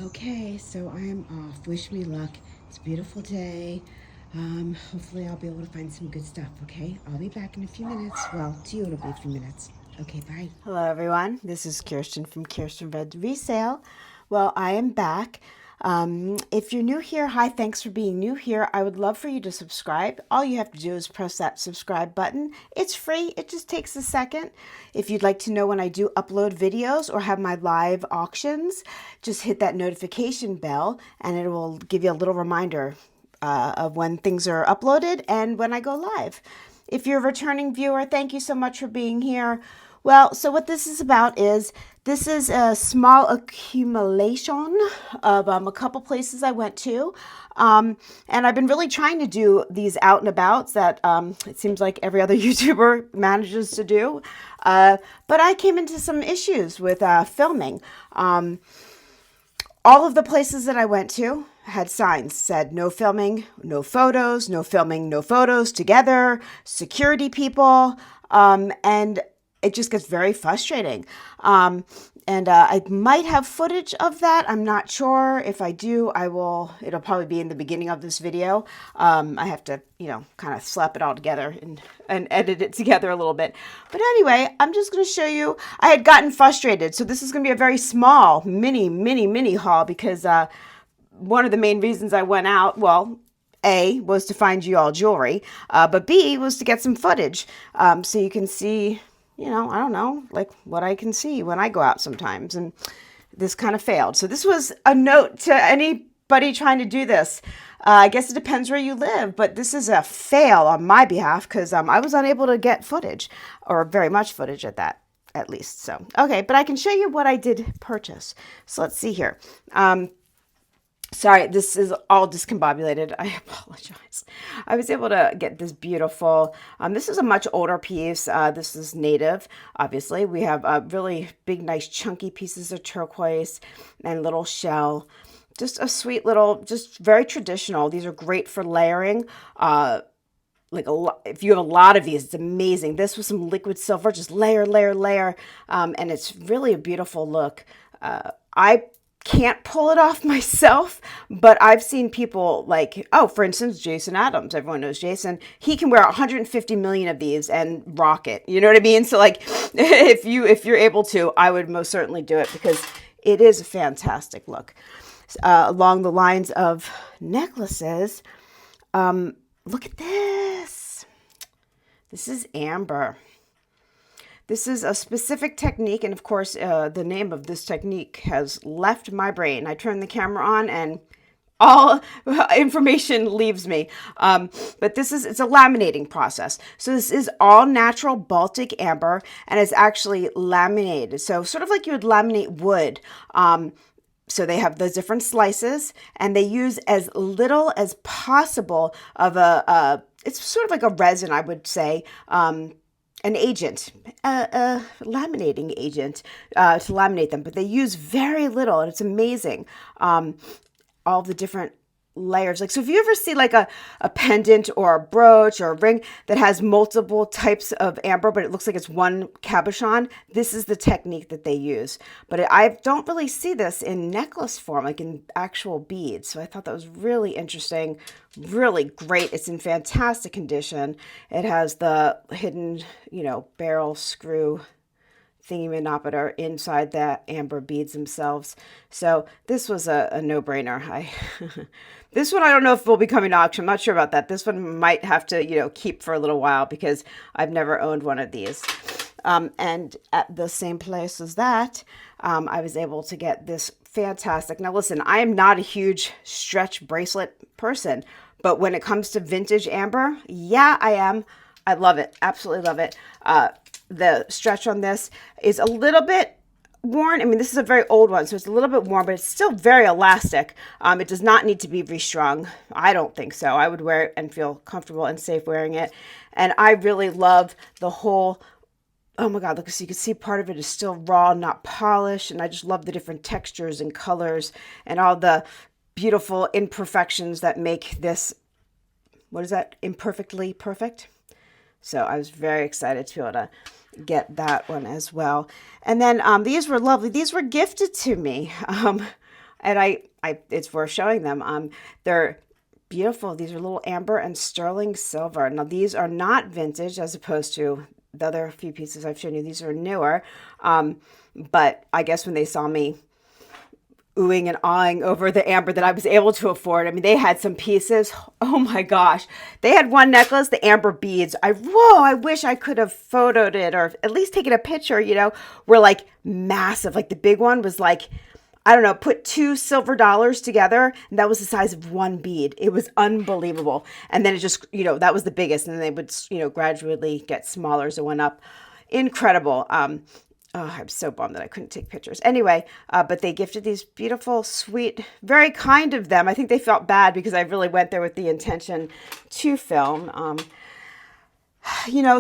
Okay, so I am off. Wish me luck. It's a beautiful day. Hopefully I'll be able to find some good stuff, okay? I'll be back in a few minutes. Well, to you it'll be a few minutes. Okay, bye. Hello everyone. This is Kirsten from Kierstenredresale. Well, I am back. If you're new here, hi, thanks for being new here. I would love for you to subscribe. All you have to do is press that subscribe button. It's free. It just takes a second. If you'd like to know when I do upload videos or have my live auctions, just hit that notification bell and it will give you a little reminder of when things are uploaded and when I go live. If you're a returning viewer, thank you so much for being here. Well, so what this is about is this is a small accumulation of a couple places I went to. And I've been really trying to do these out and abouts that it seems like every other YouTuber manages to do. But I came into some issues with filming. All of the places that I went to had signs said no filming, no photos, no filming, no photos together, security people, and it just gets very frustrating. I might have footage of that. I'm not sure. If I do, it'll probably be in the beginning of this video. I have to, kind of slap it all together and edit it together a little bit. But anyway, I'm just going to show you. I had gotten frustrated. So this is going to be a very small, mini haul because one of the main reasons I went out, well, A, was to find you all jewelry, but B, was to get some footage so you can see, I don't know, like what I can see when I go out sometimes. And this kind of failed. So this was a note to anybody trying to do this. I guess it depends where you live, but this is a fail on my behalf because I was unable to get footage, or very much footage at that, at least. So, okay, but I can show you what I did purchase. So let's see here. Sorry, this is all discombobulated. I apologize. I was able to get this beautiful, this is a much older piece. This is native, obviously. We have really big, nice, chunky pieces of turquoise and little shell. Just a sweet little, just very traditional. These are great for layering. If you have a lot of these, it's amazing. This was some liquid silver, just layer, and it's really a beautiful look. I can't pull it off myself, but I've seen people for instance, Jason Adams. Everyone knows Jason. He can wear 150 million of these and rock it. You know what I mean? So if you're able to, I would most certainly do it because it is a fantastic look. Along the lines of necklaces, look at this. This is amber. This is a specific technique, and of course, the name of this technique has left my brain. I turn the camera on, and all information leaves me. But it's a laminating process. So this is all natural Baltic amber, and it's actually laminated. So sort of like you would laminate wood. So they have those different slices, and they use as little as possible of it's sort of like a resin, I would say, an agent, a laminating agent to laminate them, but they use very little, and it's amazing. All the different layers. So if you ever see a pendant or a brooch or a ring that has multiple types of amber, but it looks like it's one cabochon, this is the technique that they use. But I don't really see this in necklace form, like in actual beads. So I thought that was really interesting, really great. It's in fantastic condition. It has the hidden, barrel screw thingy-manometer inside the amber beads themselves. So this was a no-brainer. This one I don't know if will be coming to auction. I'm not sure about that. This one might have to, keep for a little while because I've never owned one of these. And at the same place as that, I was able to get this fantastic. Now listen, I am not a huge stretch bracelet person, but when it comes to vintage amber, yeah, I am. I love it. Absolutely love it. The stretch on this is a little bit worn. I mean, this is a very old one, so it's a little bit worn, but it's still very elastic. It does not need to be restrung. I don't think so. I would wear it and feel comfortable and safe wearing it. And I really love the whole, oh my God, look, so you can see part of it is still raw, not polished. And I just love the different textures and colors and all the beautiful imperfections that make this, what is that, imperfectly perfect? So I was very excited to be able to get that one as well. And then these were lovely. These were gifted to me. And it's worth showing them. They're beautiful. These are little amber and sterling silver. Now these are not vintage as opposed to the other few pieces I've shown you. These are newer. But I guess when they saw me oohing and awing over the amber that I was able to afford. I mean, they had some pieces. Oh my gosh. They had one necklace, the amber beads. I wish I could have photoed it or at least taken a picture, were like massive. Like the big one was like, I don't know, put two silver dollars together, and that was the size of one bead. It was unbelievable. And then it just, that was the biggest, and then they would, gradually get smaller as it went up. Incredible. Oh, I'm so bummed that I couldn't take pictures. Anyway, but they gifted these beautiful, sweet, very kind of them. I think they felt bad because I really went there with the intention to film.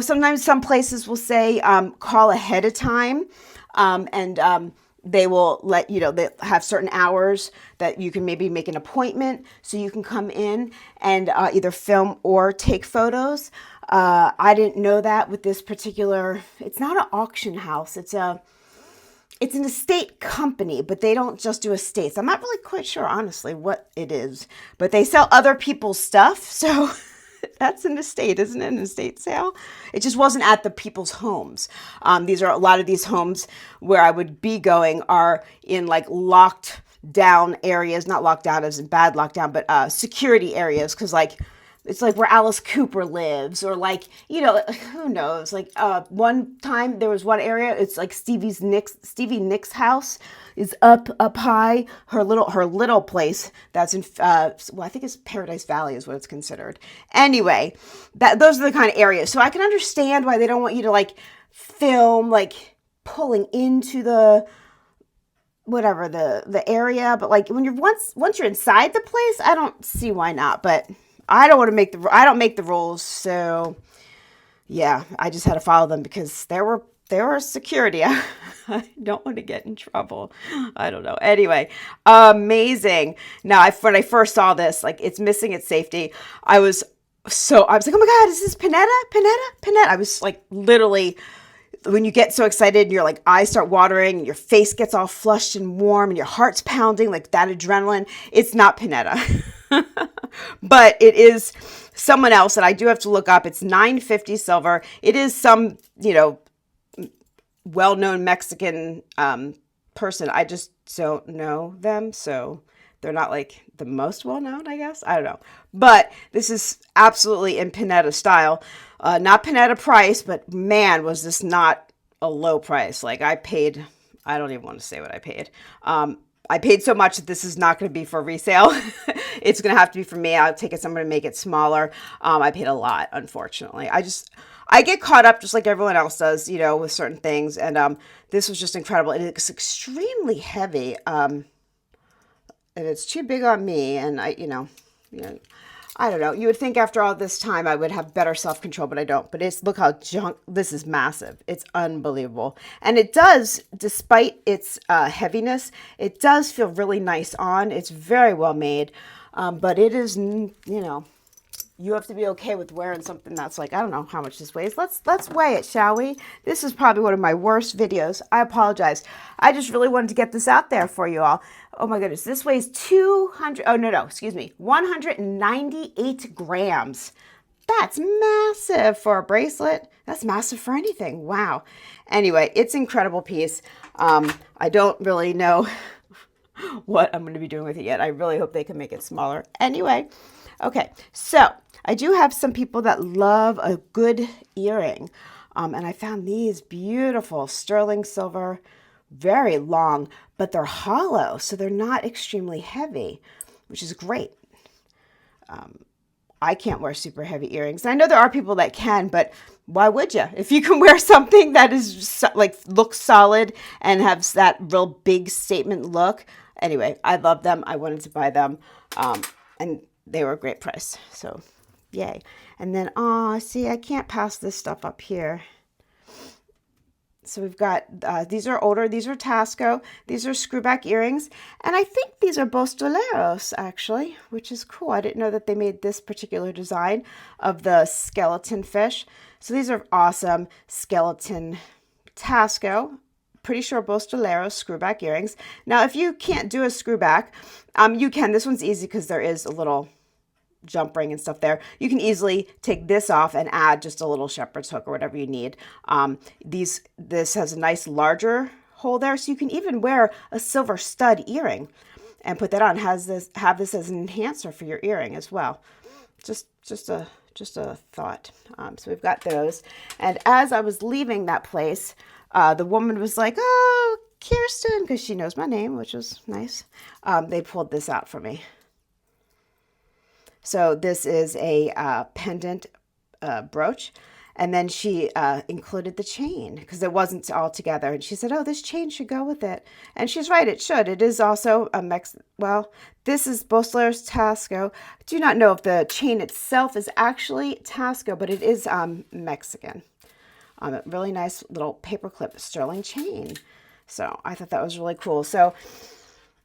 Sometimes some places will say, call ahead of time, and they will let, they have certain hours that you can maybe make an appointment so you can come in and either film or take photos. I didn't know that with this particular, it's not an auction house. It's an estate company, but they don't just do estates. I'm not really quite sure, honestly, what it is, but they sell other people's stuff. So that's an estate, isn't it? An estate sale. It just wasn't at the people's homes. A lot of these homes where I would be going are in like locked down areas, not locked down as in bad lockdown, but security areas. Cause like, it's like where Alice Cooper lives, or like, who knows? Like one time there was one area, it's like Stevie Nicks' house is up high. Her little place that's in I think it's Paradise Valley is what it's considered. Anyway, those are the kind of areas. So I can understand why they don't want you to like film like pulling into the whatever the area, but like when once you're inside the place, I don't see why not. But I don't make the rules, so yeah, I just had to follow them because there were security. I don't want to get in trouble. I don't know. Anyway, amazing. Now, when I first saw this, like it's missing its safety, I was like, oh my God, is this Panetta? I was like, literally, when you get so excited and your like eyes start watering and your face gets all flushed and warm and your heart's pounding, like that adrenaline, it's not Panetta. But it is someone else that I do have to look up. It's $9.50 silver. It is some, well-known Mexican person. I just don't know them, so they're not like the most well-known, I guess. I don't know. But this is absolutely in Panetta style. Not Panetta price, but man, was this not a low price. Like I don't even want to say what I paid. I paid so much that this is not going to be for resale. It's going to have to be for me. I'll take it somewhere to make it smaller. I paid a lot, unfortunately. I get caught up just like everyone else does, with certain things. And this was just incredible. And it's extremely heavy. And it's too big on me. And I don't know. You would think after all this time I would have better self-control, but I don't. But look how this is massive. It's unbelievable. And it does, despite its heaviness, it does feel really nice on. It's very well made. But it is, you have to be okay with wearing something that's like, I don't know how much this weighs. Let's weigh it, shall we? This is probably one of my worst videos. I apologize. I just really wanted to get this out there for you all. Oh my goodness, this weighs 198 grams. That's massive for a bracelet. That's massive for anything. Wow. Anyway, it's an incredible piece. I don't really know what I'm going to be doing with it yet. I really hope they can make it smaller. Anyway, okay, so I do have some people that love a good earring. And I found these beautiful sterling silver, very long, but they're hollow, so they're not extremely heavy, which is great. I can't wear super heavy earrings. I know there are people that can, but why would you? If you can wear something that is like looks solid and has that real big statement look. Anyway, I love them. I wanted to buy them, and they were a great price. So, yay! And then, see, I can't pass this stuff up here. So we've got, these are older, these are Tasco, these are Screwback earrings, and I think these are Bostoleros, actually, which is cool. I didn't know that they made this particular design of the skeleton fish. So these are awesome skeleton Tasco. pretty sure Bostoleros screwback earrings. Now, if you can't do a screwback, you can. This one's easy because there is a little jump ring and stuff there. You can easily take this off and add just a little shepherd's hook or whatever you need. This has a nice larger hole there, so you can even wear a silver stud earring and put that on. Have this as an enhancer for your earring as well. Just a thought. So we've got those. And as I was leaving that place, the woman was like, "Oh, Kiersten," because she knows my name, which was nice. They pulled this out for me. So this is a pendant brooch. And then she included the chain because it wasn't all together. And she said, "Oh, this chain should go with it." And she's right, it should. It is also a well, this is Bostoleros Tasco. I do not know if the chain itself is actually Tasco, but it is Mexican. A really nice little paperclip sterling chain. So I thought that was really cool. So,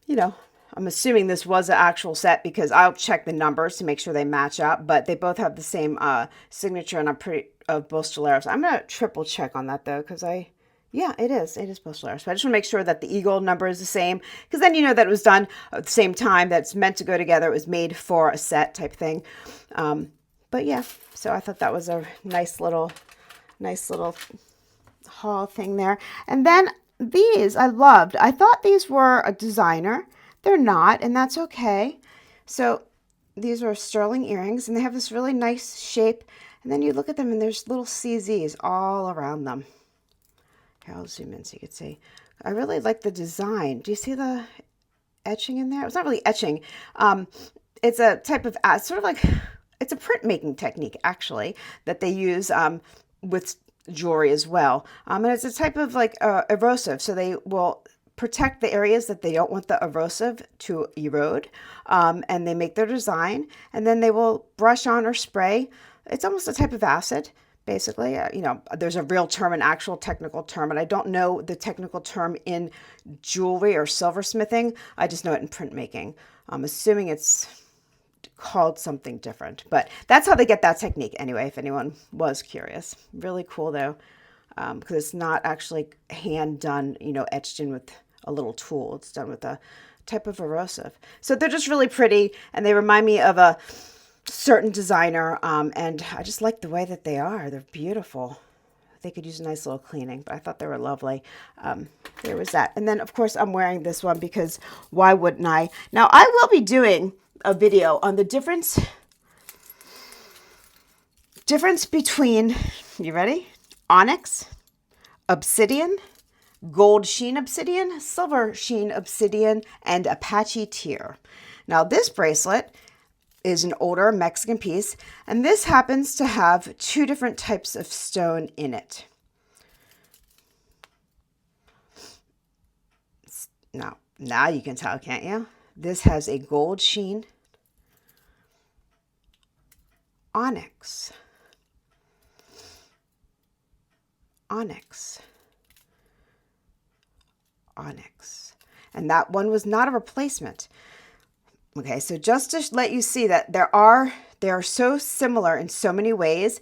you know, I'm assuming this was an actual set because I'll check the numbers to make sure they match up, but they both have the same signature, and I'm pretty of Bostoleros. I'm going to triple check on that though, because yeah, it is Bostoleros. So I just want to make sure that the eagle number is the same, because then you know that it was done at the same time, that's meant to go together. It was made for a set type thing. But yeah, so I thought that was a nice little haul thing there. And then these I loved. I thought these were a designer. They're not, and that's okay. So these are sterling earrings, and they have this really nice shape. And then you look at them, and there's little CZs all around them. Here, I'll zoom in so you can see. I really like the design. Do you see the etching in there? It's not really etching. It's a type of, sort of like, it's a printmaking technique, actually, that they use with jewelry as well. And it's a type of like erosive, so they will protect the areas that they don't want the erosive to erode. And they make their design, and then they will brush on or spray. It's almost a type of acid, basically. You know, there's a real term, an actual technical term, and I don't know the technical term in jewelry or silversmithing. I just know it in printmaking. I'm assuming it's called something different, but that's how they get that technique anyway, if anyone was curious. Really cool though, because it's not actually hand done, you know, etched in with a little tool. It's done with a type of erosive. So they're just really pretty, and they remind me of a certain designer, and I just like the way that they are. They're beautiful. They could use a nice little cleaning, but I thought they were lovely. There was that. And then of course I'm wearing this one because why wouldn't I? Now I will be doing a video on the difference between, you ready? Onyx, obsidian, gold sheen obsidian, silver sheen obsidian, and Apache tear. Now this bracelet is an older Mexican piece, and this happens to have two different types of stone in it. Now you can tell, can't you? This has a gold sheen onyx. Onyx. Onyx. And that one was not a replacement. Okay, so just to let you see that they are so similar in so many ways.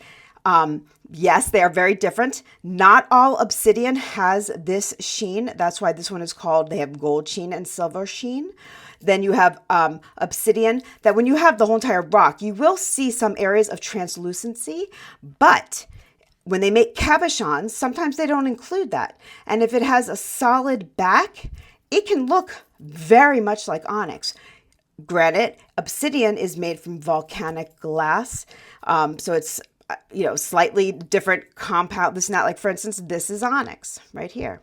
Yes, they are very different. Not all obsidian has this sheen. That's why this one is called, they have gold sheen and silver sheen. Then you have obsidian, that when you have the whole entire rock, you will see some areas of translucency, but when they make cabochons, sometimes they don't include that. And if it has a solid back, it can look very much like onyx. Granted, obsidian is made from volcanic glass, so it's, you know, slightly different compound. This is not like, for instance, this is onyx right here.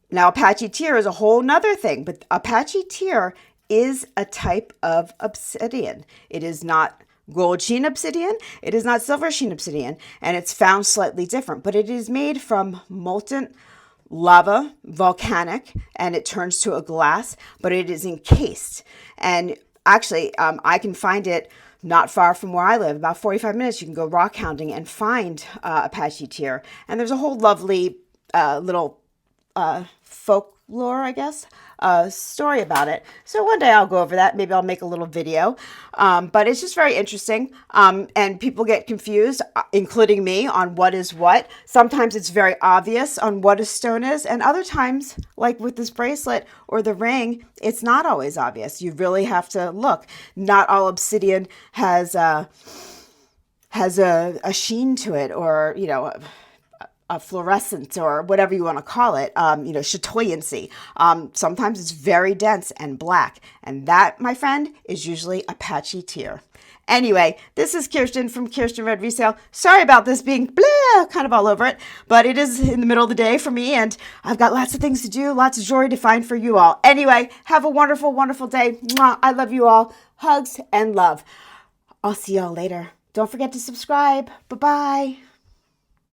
Now, Apache tear is a whole nother thing, but Apache tear is a type of obsidian. It is not gold sheen obsidian. It is not silver sheen obsidian, and it's found slightly different, but it is made from molten lava, volcanic, and it turns to a glass, but it is encased. And actually, I can find it not far from where I live, about 45 minutes. You can go rock hounding and find Apache tear. And there's a whole lovely little folklore, I guess, story about it. So one day I'll go over that. Maybe I'll make a little video. But it's just very interesting. And people get confused, including me, on what is what. Sometimes it's very obvious on what a stone is. And other times, like with this bracelet or the ring, it's not always obvious. You really have to look. Not all obsidian has a sheen to it, or, you know, a fluorescence, or whatever you want to call it, you know, chatoyancy. Sometimes it's very dense and black. And that, my friend, is usually a patchy tear. Anyway, this is Kirsten from Kierstenredresale. Sorry about this being blah, kind of all over it, but it is in the middle of the day for me, and I've got lots of things to do, lots of jewelry to find for you all. Anyway, have a wonderful, wonderful day. Mwah, I love you all. Hugs and love. I'll see y'all later. Don't forget to subscribe. Bye-bye.